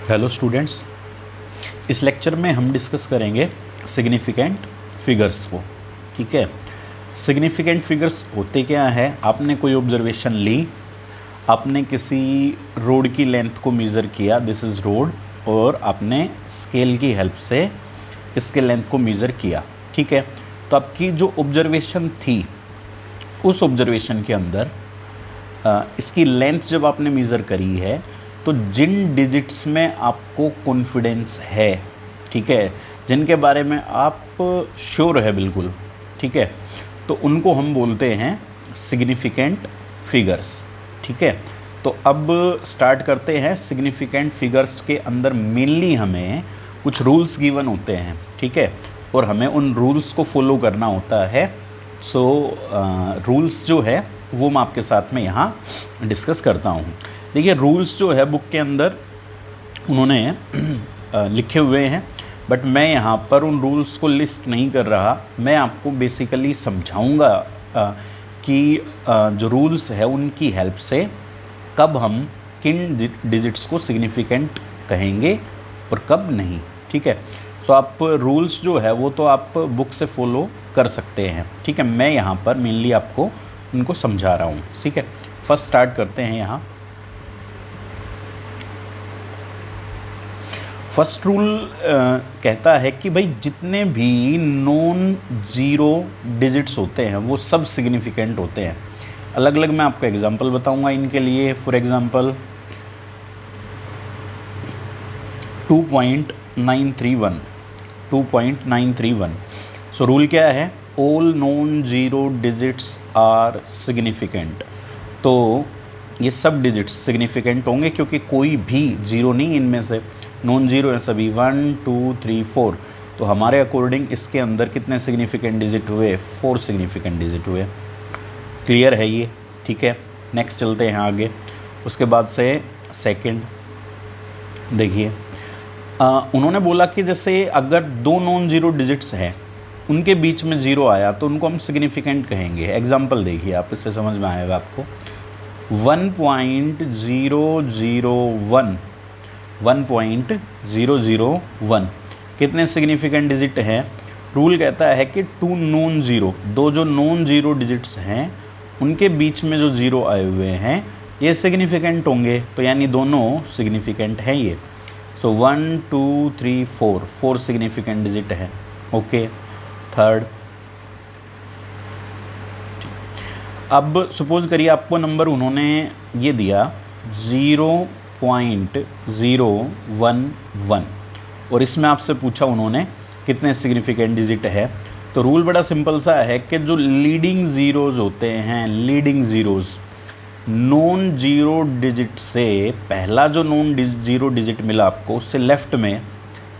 Hello students, इस lecture में हम डिस्कस करेंगे सिग्निफिकेंट फिगर्स को। ठीक है, सिग्निफिकेंट फिगर्स होते क्या है। आपने कोई ऑब्जर्वेशन ली, आपने किसी रोड की लेंथ को मेज़र किया, दिस इज़ रोड, और आपने स्केल की हेल्प से इसके लेंथ को मेज़र किया। ठीक है, तो आपकी जो ऑब्जर्वेशन थी उस ऑब्जर्वेशन के अंदर इसकी लेंथ जब आपने मेज़र करी है तो जिन डिजिट्स में आपको कॉन्फिडेंस है, ठीक है, जिनके बारे में आप श्योर है बिल्कुल, ठीक है, तो उनको हम बोलते हैं सिग्निफिकेंट फिगर्स। ठीक है, तो अब स्टार्ट करते हैं। सिग्निफिकेंट फिगर्स के अंदर मेनली हमें कुछ रूल्स गिवन होते हैं, ठीक है, और हमें उन रूल्स को फॉलो करना होता है। सो रूल्स जो है वो मैं आपके साथ में यहाँ डिस्कस करता हूँ। देखिए, रूल्स जो है बुक के अंदर उन्होंने लिखे हुए हैं, बट मैं यहाँ पर उन रूल्स को लिस्ट नहीं कर रहा। मैं आपको बेसिकली समझाऊंगा कि जो रूल्स है उनकी हेल्प से कब हम किन डिजिट्स को सिग्निफिकेंट कहेंगे और कब नहीं। ठीक है, सो आप रूल्स जो है वो तो आप बुक से फॉलो कर सकते हैं। ठीक है, मैं यहाँ पर मेनली आपको उनको समझा रहा हूँ। ठीक है, फर्स्ट स्टार्ट करते हैं। यहाँ फर्स्ट रूल कहता है कि भाई जितने भी नॉन ज़ीरो डिजिट्स होते हैं वो सब सिग्निफिकेंट होते हैं। अलग अलग मैं आपको एग्जांपल बताऊंगा इनके लिए। फॉर एग्जांपल 2.931 सो रूल क्या है, all non zero digits are significant. तो ये सब डिजिट्स सिग्निफिकेंट होंगे क्योंकि कोई भी ज़ीरो नहीं इनमें से, नॉन ज़ीरो है सभी, 1 2 3 4। तो हमारे अकॉर्डिंग इसके अंदर कितने सिग्निफिकेंट डिजिट हुए, 4 सिग्निफिकेंट डिजिट हुए। क्लियर है ये? ठीक है, नेक्स्ट चलते हैं आगे। उसके बाद से सेकंड देखिए, उन्होंने बोला कि जैसे अगर दो नॉन ज़ीरो डिजिट्स हैं उनके बीच में ज़ीरो आया तो उनको हम सिग्निफिकेंट कहेंगे। एग्जाम्पल देखिए आप, इससे समझ में आएगा आपको। 1.001 कितने सिग्निफिकेंट डिजिट हैं? रूल कहता है कि टू नॉन ज़ीरो, दो जो नॉन ज़ीरो डिजिट्स हैं उनके बीच में जो ज़ीरो आए हुए हैं ये सिग्निफिकेंट होंगे। तो यानी दोनों सिग्निफिकेंट हैं ये। सो 1 2 3 4 सिग्निफिकेंट डिजिट है। ओके, थर्ड, अब सपोज करिए आपको नंबर उन्होंने ये दिया 0.011 और इसमें आपसे पूछा उन्होंने कितने सिग्निफिकेंट डिजिट है। तो रूल बड़ा सिंपल सा है कि जो लीडिंग ज़ीरोज़ होते हैं, leading zeros, non zero digit से पहला जो नॉन ज़ीरो डिजिट मिला आपको उससे लेफ़्ट में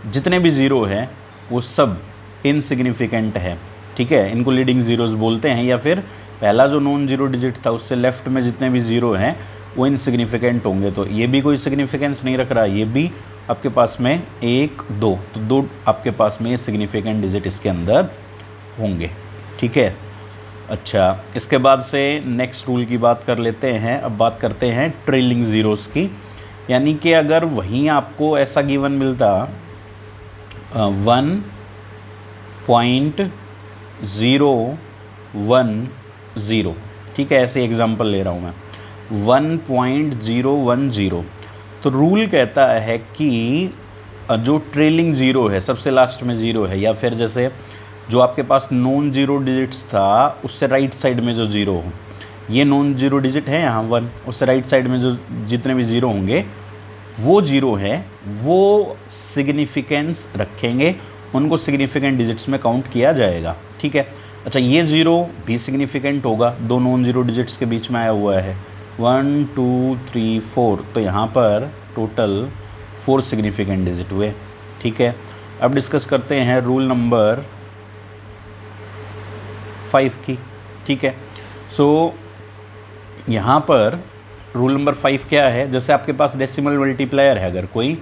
जितने भी ज़ीरो हैं वो सब इनसिग्निफिकेंट है। ठीक है, इनको लीडिंग ज़ीरोज़ बोलते हैं। या फिर पहला जो नॉन ज़ीरो डिजिट था उससे लेफ़्ट में जितने भी ज़ीरो हैं वो इनसिग्निफिकेंट होंगे। तो ये भी कोई सिग्निफिकेंस नहीं रख रहा, ये भी आपके पास में 1 2, तो 2 आपके पास में सिग्निफिकेंट डिजिट इसके अंदर होंगे। ठीक है, अच्छा, इसके बाद से नेक्स्ट रूल की बात कर लेते हैं। अब बात करते हैं ट्रेलिंग ज़ीरोज़ की, यानी कि अगर वहीं आपको ऐसा गिवन मिलता 1.010, ठीक है, ऐसे एग्जांपल ले रहा हूँ मैं, 1.010, तो रूल कहता है कि जो ट्रेलिंग ज़ीरो है, सबसे लास्ट में ज़ीरो है, या फिर जैसे जो आपके पास नॉन ज़ीरो डिजिट्स था उससे राइट साइड में जो ज़ीरो हो, ये नॉन ज़ीरो डिजिट है यहाँ 1, उससे राइट साइड में जो जितने भी ज़ीरो होंगे वो ज़ीरो है, वो सिग्निफिकेंस रखेंगे, उनको सिग्निफिकेंट डिजिट्स में काउंट किया जाएगा। ठीक है, अच्छा, ये ज़ीरो भी सिग्निफिकेंट होगा, दो नॉन ज़ीरो डिजिट्स के बीच में आया हुआ है, 1 2 3 4, तो यहाँ पर टोटल 4 सिग्निफिकेंट डिजिट हुए। ठीक है, अब डिस्कस करते हैं रूल नंबर 5 की। ठीक है, सो यहाँ पर रूल नंबर 5 क्या है, जैसे आपके पास डेसिमल मल्टीप्लायर है, अगर कोई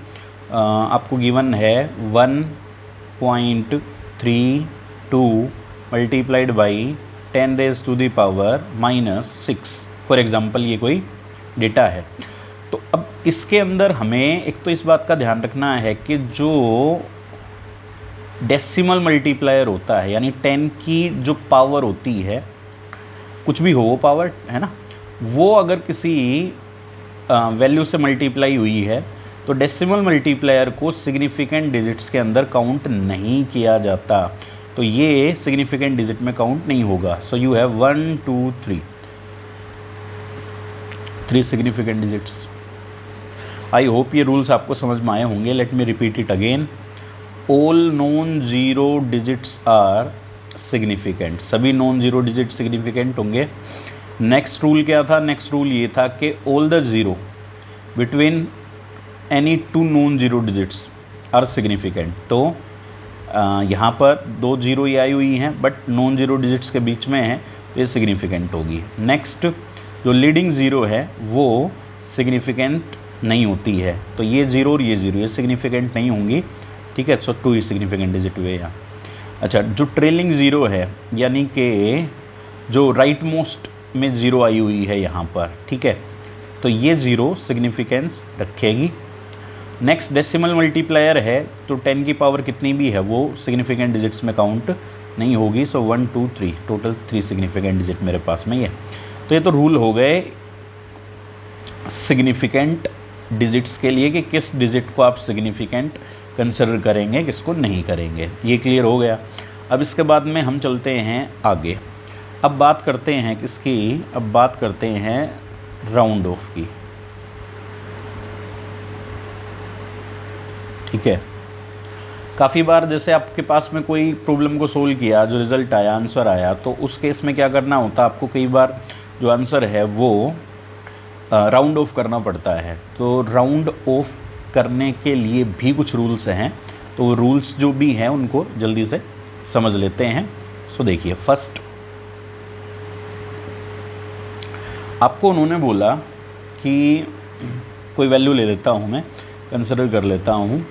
आपको गिवन है 1.32 मल्टीप्लाइड बाई 10⁻⁻⁻⁶, फॉर एग्ज़ाम्पल ये कोई डेटा है। तो अब इसके अंदर हमें एक तो इस बात का ध्यान रखना है कि जो डेसिमल मल्टीप्लायर होता है, यानी 10 की जो पावर होती है, कुछ भी हो वो पावर है ना, वो अगर किसी वैल्यू से मल्टीप्लाई हुई है तो डेसिमल मल्टीप्लायर को सिग्निफिकेंट डिजिट्स के अंदर काउंट नहीं किया जाता, तो ये सिग्निफिकेंट डिजिट में काउंट नहीं होगा। So you have 1 2 3 significant digits. I hope ये रूल्स आपको समझ में आए होंगे। Let me repeat it again. All non zero digits are significant, सभी नॉन जीरो डिजिट सिग्निफिकेंट होंगे। नेक्स्ट रूल क्या था? नेक्स्ट रूल ये था कि all the zero between any two non zero digits are significant. तो यहाँ पर 2 जीरो ये आई हुई हैं बट नॉन जीरो डिजिट्स के बीच में है तो ये सिग्निफिकेंट होगी। नेक्स्ट जो लीडिंग ज़ीरो है वो सिग्निफिकेंट नहीं होती है, तो ये ज़ीरो और ये ज़ीरो ये सिग्निफिकेंट नहीं होंगी, ठीक है। सो 2 ही सिग्निफिकेंट डिजिट हुए यहाँ। अच्छा, जो ट्रेलिंग ज़ीरो है यानी कि जो राइट मोस्ट में ज़ीरो आई हुई है यहाँ पर, ठीक है, तो ये ज़ीरो सिग्निफिकेंस रखेगी। नेक्स्ट डेसिमल मल्टीप्लायर है तो 10 की पावर कितनी भी है वो सिग्निफिकेंट डिजिट्स में काउंट नहीं होगी। सो 1 2 3 टोटल 3 सिग्निफिकेंट डिजिट मेरे पास में ही है। तो ये तो रूल हो गए सिग्निफिकेंट डिजिट्स के लिए कि किस डिजिट को आप सिग्निफिकेंट कंसिडर करेंगे, किसको नहीं करेंगे। ये क्लियर हो गया। अब इसके बाद में हम चलते हैं आगे। अब बात करते हैं किसकी? अब बात करते हैं राउंड ऑफ की, ठीक है। काफ़ी बार जैसे आपके पास में कोई प्रॉब्लम को सोल्व किया, जो रिज़ल्ट आया, आंसर आया, तो उस केस में क्या करना होता है आपको? कई बार जो आंसर है वो राउंड ऑफ करना पड़ता है। तो राउंड ऑफ करने के लिए भी कुछ रूल्स हैं, तो वो रूल्स जो भी हैं उनको जल्दी से समझ लेते हैं। सो देखिए, फर्स्ट आपको उन्होंने बोला कि कोई वैल्यू ले लेता हूँ मैं, कंसिडर कर लेता हूँ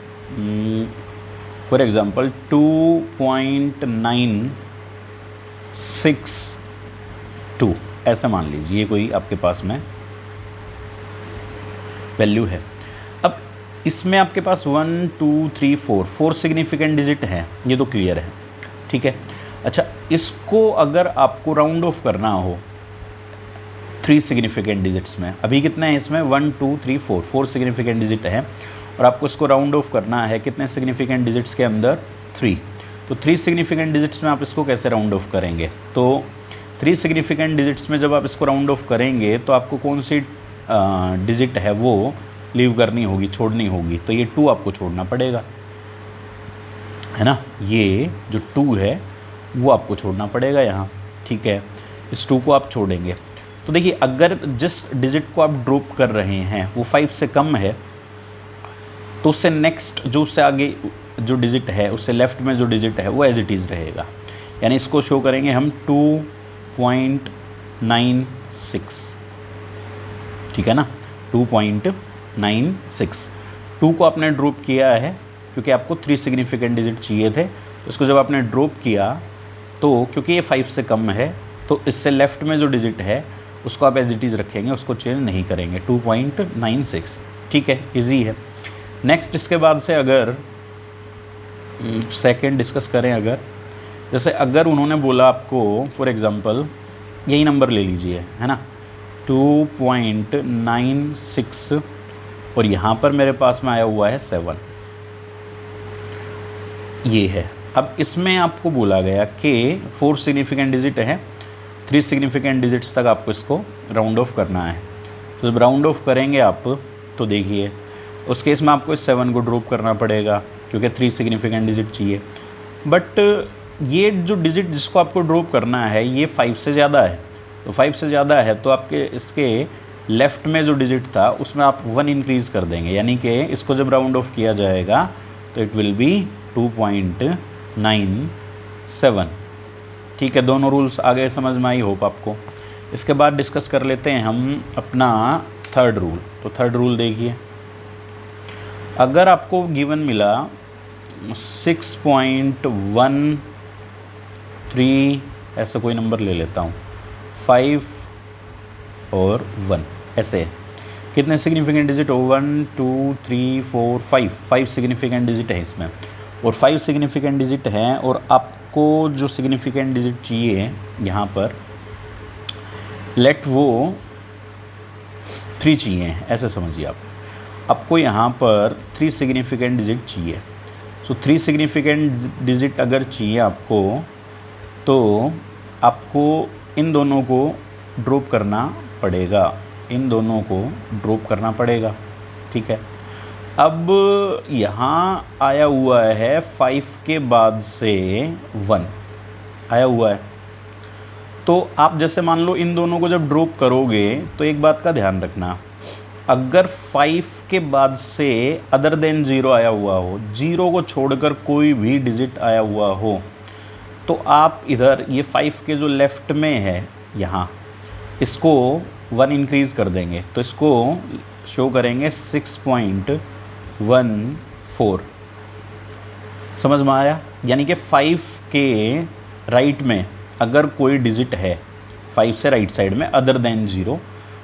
फॉर एग्ज़ाम्पल 2.962 ऐसा मान लीजिए कोई आपके पास में वैल्यू है। अब इसमें आपके पास 1 2 3 4 सिग्निफिकेंट डिजिट हैं, ये तो क्लियर है, ठीक है। अच्छा, इसको अगर आपको राउंड ऑफ करना हो 3 सिग्निफिकेंट डिजिट्स में, अभी कितने हैं इसमें? 1 2 3 4 सिग्निफिकेंट डिजिट है और आपको इसको राउंड ऑफ करना है कितने सिग्निफिकेंट डिजिट्स के अंदर? 3। तो 3 सिग्निफिकेंट डिजिट्स में आप इसको कैसे राउंड ऑफ करेंगे? तो 3 सिग्निफिकेंट डिजिट्स में जब आप इसको राउंड ऑफ करेंगे तो आपको कौन सी डिजिट है वो लीव करनी होगी, छोड़नी होगी? तो ये 2 आपको छोड़ना पड़ेगा, है ना। ये जो 2 है वो आपको छोड़ना पड़ेगा यहाँ, ठीक है। इस 2 को आप छोड़ेंगे। तो देखिए, अगर जिस डिजिट को आप ड्रॉप कर रहे हैं वो 5 से कम है तो उससे नेक्स्ट जो उससे आगे जो डिजिट है, उससे लेफ्ट में जो डिजिट है वो एज इट इज़ रहेगा। यानी इसको शो करेंगे हम 2.96, ठीक है ना, 2.96। 2 को आपने ड्रॉप किया है क्योंकि आपको 3 सिग्निफिकेंट डिजिट चाहिए थे। उसको जब आपने ड्रॉप किया तो क्योंकि ये 5 से कम है तो इससे लेफ़्ट में जो डिजिट है उसको आप एज इट इज़ रखेंगे, उसको चेंज नहीं करेंगे। 2.96, ठीक है, इजी है। नेक्स्ट इसके बाद से अगर सेकंड डिस्कस करें, अगर जैसे अगर उन्होंने बोला आपको फॉर एग्ज़ाम्पल यही नंबर ले लीजिए, है ना, 2.96 और यहाँ पर मेरे पास में आया हुआ है 7, ये है। अब इसमें आपको बोला गया कि 4 सिग्निफिकेंट डिजिट है, 3 सिग्निफिकेंट डिजिट्स तक आपको इसको राउंड ऑफ करना है। तो जब राउंड ऑफ करेंगे आप तो देखिए उस केस में आपको इस 7 को ड्रॉप करना पड़ेगा क्योंकि 3 सिग्निफिकेंट डिजिट चाहिए। बट ये जो डिजिट जिसको आपको ड्रॉप करना है ये 5 से ज़्यादा है, तो 5 से ज़्यादा है तो आपके इसके लेफ़्ट में जो डिजिट था उसमें आप 1 इंक्रीज़ कर देंगे, यानी कि इसको जब राउंड ऑफ किया जाएगा तो इट विल बी 2.97, ठीक है। दोनों रूल्स आगे समझ में आई होप आपको। इसके बाद डिस्कस कर लेते हैं हम अपना थर्ड रूल। तो थर्ड रूल देखिए, अगर आपको गिवन मिला 6.13 ऐसा कोई नंबर ले लेता हूँ, 5 और 1 ऐसे है, कितने सिग्निफिकेंट डिजिट हो, 1 2 3 4 5 सिग्निफिकेंट डिजिट है इसमें, और 5 सिग्निफिकेंट डिजिट हैं, और आपको जो सिग्निफिकेंट डिजिट चाहिए यहाँ पर लेट वो 3 चाहिए, ऐसे समझिए आप, आपको यहाँ पर 3 सिग्निफिकेंट डिजिट चाहिए। सो 3 सिग्निफिकेंट डिजिट अगर चाहिए आपको, तो आपको इन दोनों को ड्रॉप करना पड़ेगा, इन दोनों को ड्रॉप करना पड़ेगा, ठीक है। अब यहाँ आया हुआ है 5 के बाद से 1 आया हुआ है, तो आप जैसे मान लो इन दोनों को जब ड्रॉप करोगे तो एक बात का ध्यान रखना, अगर 5 के बाद से अदर देन 0 आया हुआ हो, 0 को छोड़कर कोई भी डिजिट आया हुआ हो, तो आप इधर ये 5 के जो लेफ़्ट में है यहाँ, इसको 1 इंक्रीज़ कर देंगे, तो इसको शो करेंगे 6.14। समझ में आया? यानी कि 5 के राइट में अगर कोई डिजिट है 5 से राइट साइड में अदर देन 0,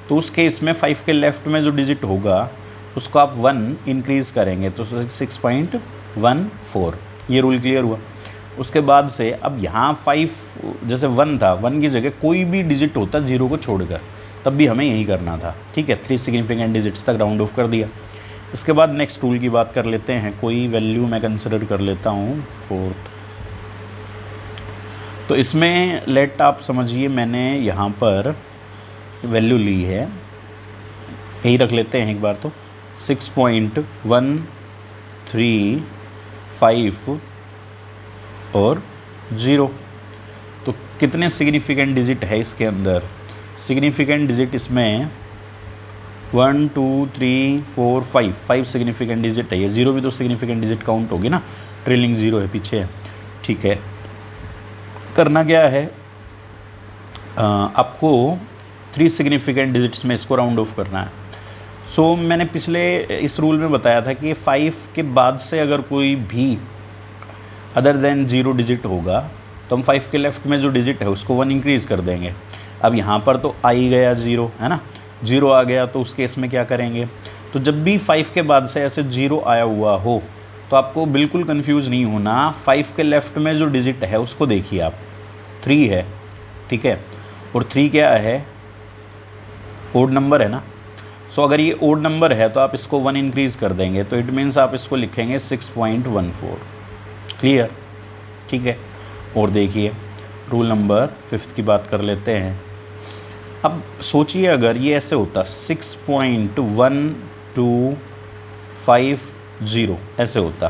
तो उस केस में 5 के लेफ़्ट में जो डिजिट होगा उसको आप 1 इंक्रीज़ करेंगे, तो 6.14। ये रूल क्लियर हुआ। उसके बाद से अब यहाँ 5 जैसे 1 था, 1 की जगह कोई भी डिजिट होता 0 को छोड़कर, तब भी हमें यही करना था, ठीक है। 3 सिग्निफिकेंट डिजिट्स तक राउंड ऑफ कर दिया। इसके बाद नेक्स्ट रूल की बात कर लेते हैं, कोई वैल्यू मैं कंसिडर कर लेता हूँ 4th। तो इसमें लेट आप समझिए मैंने यहाँ पर वैल्यू ली है, यही रख लेते हैं एक बार, तो 6.135 और 0। तो कितने सिग्निफिकेंट डिजिट है इसके अंदर? सिग्निफिकेंट डिजिट इसमें 1 2 3 4 5 सिग्निफिकेंट डिजिट है। ये 0 भी तो सिग्निफिकेंट डिजिट काउंट होगी ना, ट्रेलिंग 0 है पीछे, ठीक है। करना क्या है, आपको 3 सिग्निफिकेंट डिजिट्स में इसको राउंड ऑफ करना है। सो मैंने पिछले इस रूल में बताया था कि 5 के बाद से अगर कोई भी अदर देन 0 डिजिट होगा, तो हम 5 के लेफ़्ट में जो डिजिट है उसको 1 इंक्रीज़ कर देंगे। अब यहाँ पर तो आ ही गया 0, है ना, 0 आ गया, तो उस केस में क्या करेंगे, तो जब भी 5 के बाद से ऐसे 0 आया हुआ हो, तो आपको बिल्कुल कंफ्यूज नहीं होना, 5 के लेफ़्ट में जो डिजिट है उसको देखिए आप, 3 है, ठीक है, और 3 क्या है, ओड नंबर है ना। सो अगर ये ओड नंबर है तो आप इसको 1 इंक्रीज़ कर देंगे, तो इट मीन्स आप इसको लिखेंगे 6.14। क्लियर, ठीक है। और देखिए रूल नंबर 5 की बात कर लेते हैं। अब सोचिए अगर ये ऐसे होता 6.1250 ऐसे होता,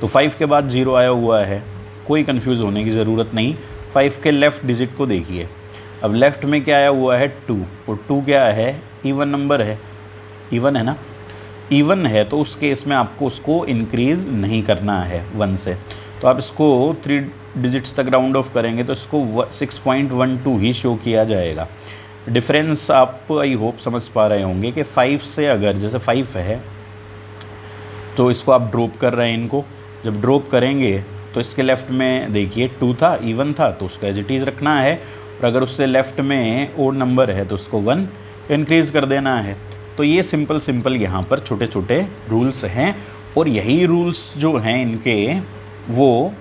तो 5 के बाद 0 आया हुआ है, कोई कंफ्यूज होने की ज़रूरत नहीं। 5 के लेफ़्ट डिजिट को देखिए, अब लेफ़्ट में क्या आया हुआ है 2, और 2 क्या है, इवन नंबर है, इवन है ना, इवन है, तो उस केस में आपको उसको इंक्रीज़ नहीं करना है 1 से, तो आप इसको 3 डिजिट्स तक राउंड ऑफ करेंगे तो इसको 6.12 ही शो किया जाएगा। डिफरेंस आप आई होप समझ पा रहे होंगे कि 5 से अगर जैसे 5 है तो इसको आप ड्रॉप कर रहे हैं, इनको जब ड्रॉप करेंगे तो इसके लेफ़्ट में देखिए 2 था, इवन था, तो उसको एज इट इज़ रखना है, और अगर उससे लेफ़्ट में ओड नंबर है तो उसको 1 इंक्रीज़ कर देना है। तो ये सिंपल यहाँ पर छोटे छोटे रूल्स हैं, और यही रूल्स जो हैं इनके वो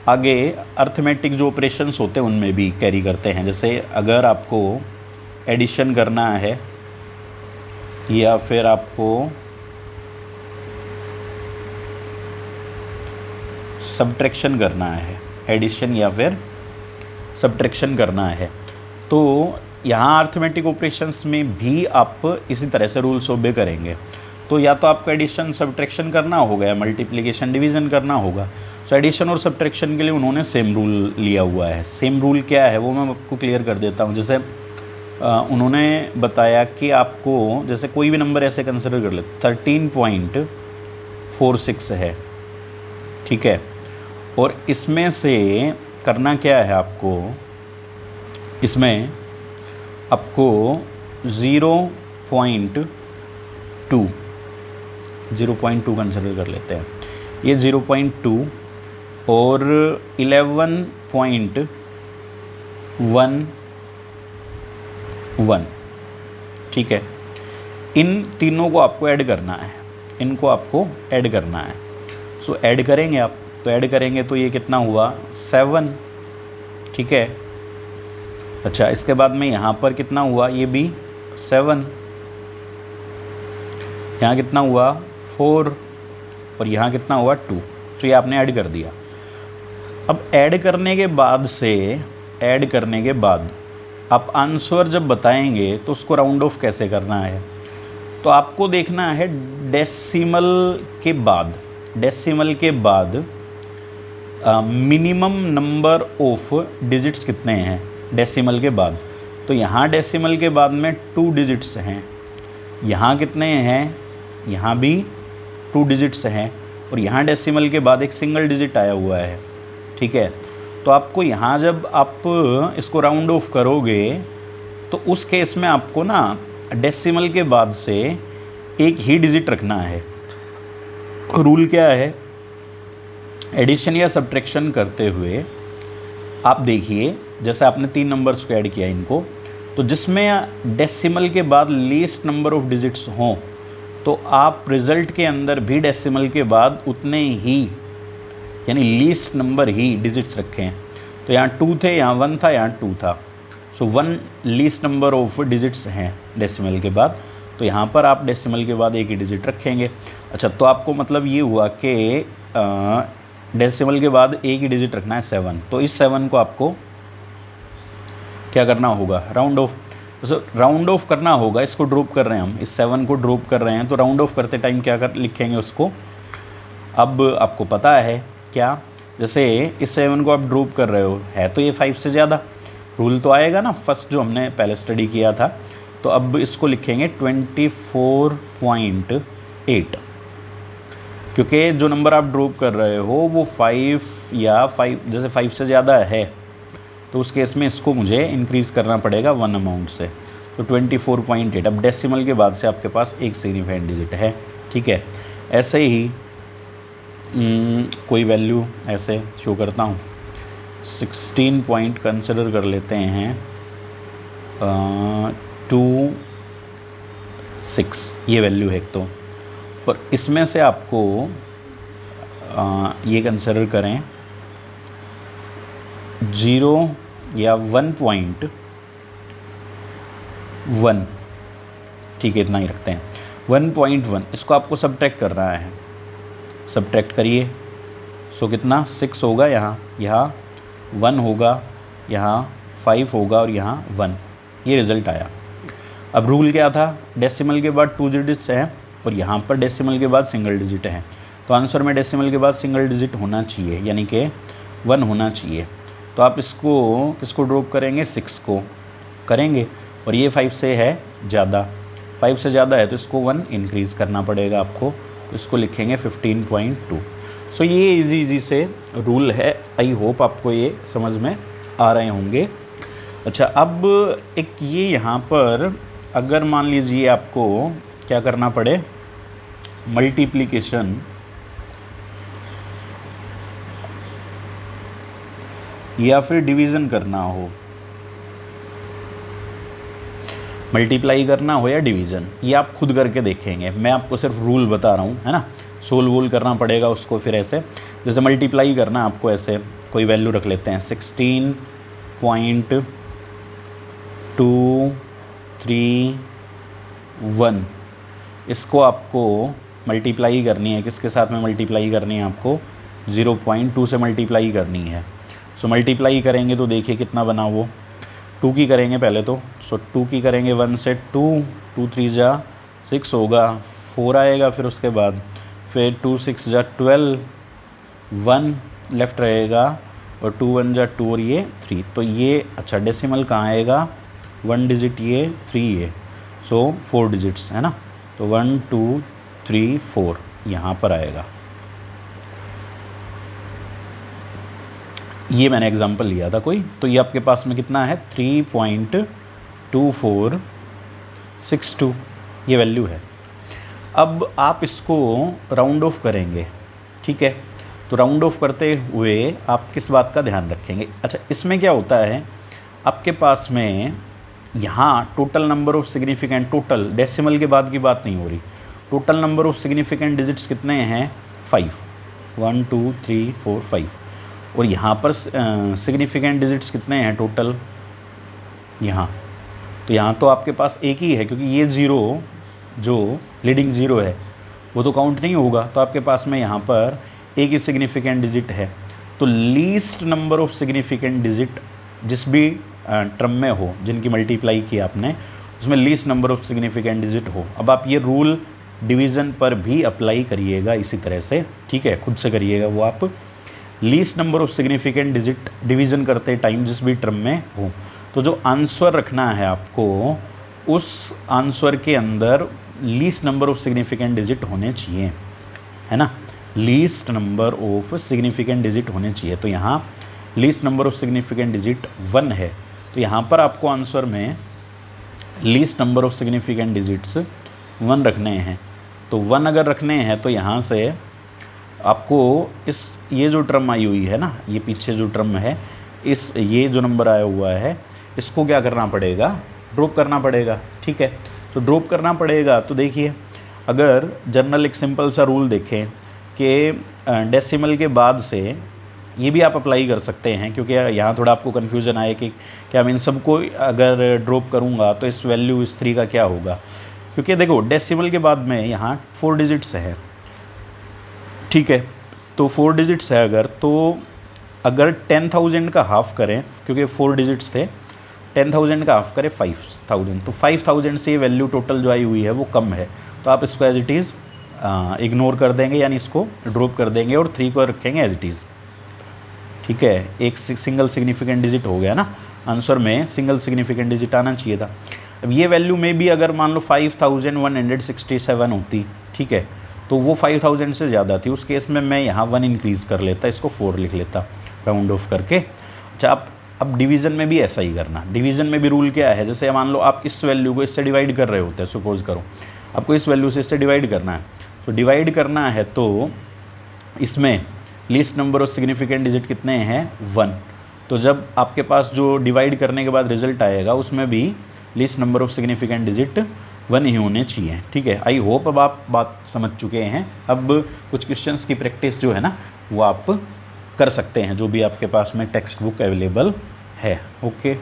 आगे अर्थमेटिक जो ऑपरेशंस होते हैं उनमें भी कैरी करते हैं। जैसे अगर आपको एडिशन करना है या फिर आपको सब्ट्रैक्शन करना है, एडिशन या फिर सब्ट्रैक्शन करना है, तो यहाँ अर्थमेटिक ऑपरेशंस में भी आप इसी तरह से रूल्स ओबे करेंगे। तो या तो आपको एडिशन सब्ट्रैक्शन करना होगा या मल्टीप्लिकेशन डिवीज़न करना होगा। सो एडिशन और सब्ट्रैक्शन के लिए उन्होंने सेम रूल लिया हुआ है। सेम रूल क्या है वो मैं आपको क्लियर कर देता हूँ। जैसे उन्होंने बताया कि आपको जैसे कोई भी नंबर ऐसे कंसिडर कर ले, 13.46 है, ठीक है, और इसमें से करना क्या है आपको, इसमें आपको 0.2 कंसिडर कर लेते हैं, ये 0.2 और 11.11, ठीक है। इन तीनों को आपको ऐड करना है, इनको आपको ऐड करना है। सो ऐड करेंगे आप, तो ऐड करेंगे तो ये कितना हुआ 7, ठीक है। अच्छा, इसके बाद में यहाँ पर कितना हुआ, ये भी 7, यहाँ कितना हुआ 4 और यहाँ कितना हुआ 2। तो ये आपने ऐड कर दिया। अब ऐड करने के बाद आप आंसर जब बताएंगे तो उसको राउंड ऑफ कैसे करना है, तो आपको देखना है डेसिमल के बाद मिनिमम नंबर ऑफ डिजिट्स कितने हैं डेसिमल के बाद। तो यहाँ डेसिमल के बाद में 2 डिजिट्स हैं, यहाँ कितने हैं, यहाँ भी 2 डिजिट्स हैं, और यहाँ डेसिमल के बाद एक सिंगल डिजिट आया हुआ है, ठीक है। तो आपको यहाँ जब आप इसको राउंड ऑफ करोगे तो उस केस में आपको ना डेसिमल के बाद से एक ही डिजिट रखना है। रूल क्या है, एडिशन या सब्ट्रैक्शन करते हुए आप देखिए, जैसे आपने 3 नंबर्स को ऐड किया इनको, तो जिसमें डेसिमल के बाद लीस्ट नंबर ऑफ डिजिट्स हों तो आप रिज़ल्ट के अंदर भी डेसिमल के बाद उतने ही यानी लीस्ट नंबर ही डिजिट्स रखें। तो यहाँ 2 थे, यहाँ 1 था, यहाँ 2 था। सो 1 लीस्ट नंबर ऑफ डिजिट्स हैं डेसिमल के बाद, तो यहाँ पर आप डेसिमल के बाद एक ही डिजिट रखेंगे। अच्छा, तो आपको मतलब ये हुआ कि डेसिमल के बाद एक ही डिजिट रखना है 7। तो इस 7 को आपको क्या करना होगा, राउंड ऑफ। तो राउंड ऑफ करना होगा, इसको ड्रॉप कर रहे हैं हम, इस 7 को ड्रॉप कर रहे हैं, तो राउंड ऑफ करते टाइम क्या लिखेंगे उसको। अब आपको पता है क्या, जैसे इस 7 को आप ड्रॉप कर रहे हो, है तो ये 5 से ज़्यादा, रूल तो आएगा ना फर्स्ट जो हमने पहले स्टडी किया था। तो अब इसको लिखेंगे 24.8, क्योंकि जो नंबर आप ड्रॉप कर रहे हो वो 5 या 5 जैसे 5 से ज़्यादा है, तो उस केस में इसको मुझे इंक्रीज़ करना पड़ेगा 1 अमाउंट से। तो 24.8। अब डेसिमल के बाद से आपके पास एक सिग्निफिकेंट डिजिट है, ठीक है। ऐसे ही कोई वैल्यू ऐसे शो करता हूँ, 16 पॉइंट कंसिडर कर लेते हैं, 2 6 ये वैल्यू है एक तो। और इसमें से आपको ये कंसिडर करें 0 या 1.1, ठीक है, इतना ही रखते हैं 1.1। इसको आपको सब्ट्रैक्ट करना है, सब्ट्रैक्ट करिए। सो कितना 6 होगा, यहाँ 1 होगा, यहाँ 5 होगा और यहाँ 1। ये रिज़ल्ट आया। अब रूल क्या था, डेसिमल के बाद 2 डिजिट्स हैं और यहाँ पर डेसिमल के बाद सिंगल डिजिट है, तो आंसर में डेसिमल के बाद सिंगल डिजिट होना चाहिए, यानी कि 1 होना चाहिए। तो आप इसको किसको ड्रॉप करेंगे, 6 को करेंगे, और ये 5 से है ज़्यादा, 5 से ज़्यादा है तो इसको 1 इंक्रीज़ करना पड़ेगा आपको, तो इसको लिखेंगे 15.2। सो ये इजी से रूल है। आई होप आपको ये समझ में आ रहे होंगे। अच्छा, अब एक ये यहाँ पर अगर मान लीजिए आपको क्या करना पड़े, मल्टीप्लिकेशन या फिर डिवीज़न करना हो, मल्टीप्लाई करना हो या डिवीज़न, ये आप खुद करके देखेंगे। मैं आपको सिर्फ रूल बता रहा हूँ, है ना। सोल्व वोल करना पड़ेगा उसको फिर ऐसे, जैसे मल्टीप्लाई करना आपको ऐसे कोई वैल्यू रख लेते हैं 16.231। इसको आपको मल्टीप्लाई करनी है, किसके साथ में मल्टीप्लाई करनी है आपको, 0.2 से मल्टीप्लाई करनी है। सो मल्टीप्लाई करेंगे तो देखिए कितना बना, वो 2 की करेंगे पहले तो। सो 2 की करेंगे 1 से 2 3 जा 6 होगा, 4 आएगा फिर उसके बाद, फिर 2 6 जा 12, 1 लेफ्ट रहेगा और 2 1 जा 2 और ये 3। तो ये अच्छा डेसिमल कहाँ आएगा, 1 डिजिट ये 3 है, सो 4 डिजिट्स है ना। तो 1 2 3 4 यहाँ पर आएगा। ये मैंने एग्जांपल लिया था कोई, तो ये आपके पास में कितना है 3.2462 ये वैल्यू है। अब आप इसको राउंड ऑफ करेंगे, ठीक है। तो राउंड ऑफ करते हुए आप किस बात का ध्यान रखेंगे, अच्छा इसमें क्या होता है, आपके पास में यहाँ total number of significant, total decimal के बाद की बात नहीं हो रही, total number of significant digits कितने हैं 5, 1 2 3 4 5। और यहाँ पर सिग्निफिकेंट डिजिट्स कितने हैं टोटल यहाँ, तो यहाँ तो आपके पास एक ही है क्योंकि ये ज़ीरो जो लीडिंग ज़ीरो है वो तो काउंट नहीं होगा, तो आपके पास में यहाँ पर एक ही सिग्निफिकेंट डिजिट है। तो least number of significant digit जिस भी टर्म में हो जिनकी मल्टीप्लाई की आपने, उसमें least number of significant digit हो। अब आप ये रूल डिवीज़न पर भी अप्लाई करिएगा इसी तरह से, ठीक है, खुद से करिएगा वो आप। Least number of significant digit division करते टाइम जिस भी टर्म में हो, तो जो आंसर रखना है आपको उस आंसर के अंदर least number of significant digit होने चाहिए, है ना, least number of significant digit होने चाहिए। तो यहाँ least number of significant digit 1 है, तो यहाँ पर आपको आंसर में least number of significant digits 1 रखने हैं। तो 1 अगर रखने हैं तो यहाँ से आपको इस ये जो टर्म आई हुई है ना, ये पीछे जो टर्म है, इस ये जो नंबर आया हुआ है इसको क्या करना पड़ेगा, ड्रॉप करना पड़ेगा, ठीक है। तो ड्रॉप करना पड़ेगा, तो देखिए अगर जनरल एक सिंपल सा रूल देखें कि डेसिमल के बाद से, ये भी आप अप्लाई कर सकते हैं क्योंकि यहाँ थोड़ा आपको कन्फ्यूजन आए कि क्या मैं इन सबको अगर ड्रॉप करूँगा तो इस वैल्यू इस 3 का क्या होगा, क्योंकि देखो डेसिमल के बाद में यहाँ 4 डिजिट्स है, ठीक है, तो 4 डिजिट्स है अगर, तो अगर 10,000 का हाफ करें, क्योंकि 4 डिजिट्स थे, 10,000 का हाफ करें 5,000, तो 5,000 से वैल्यू टोटल जो आई हुई है वो कम है, तो आप इसको एज इट इज़ इग्नोर कर देंगे, यानी इसको ड्रॉप कर देंगे और 3 को रखेंगे एज इट इज़, ठीक है। एक सिंगल सिग्निफिकेंट डिजिट हो गया ना, आंसर में सिंगल सिग्निफिकेंट डिजिट आना चाहिए था। अब ये वैल्यू में भी अगर मान लो 5,167 होती, ठीक है, तो वो 5,000 से ज़्यादा थी, उस केस में मैं यहाँ 1 इंक्रीज़ कर लेता, इसको 4 लिख लेता राउंड ऑफ करके। अच्छा, अब डिवीज़न में भी ऐसा ही करना। डिवीज़न में भी रूल क्या है, जैसे मान लो आप इस वैल्यू को इससे डिवाइड कर रहे होते हैं, सपोज करो आपको इस वैल्यू से इससे डिवाइड करना है, तो डिवाइड करना है तो इसमें least number of significant digit कितने हैं 1, तो जब आपके पास जो डिवाइड करने के बाद रिजल्ट आएगा उसमें भी least number of significant digit 1 ही होने चाहिए, ठीक है। आई होप अब आप बात समझ चुके हैं। अब कुछ क्वेश्चंस की प्रैक्टिस जो है ना वो आप कर सकते हैं, जो भी आपके पास में टेक्स्ट बुक अवेलेबल है। ओके।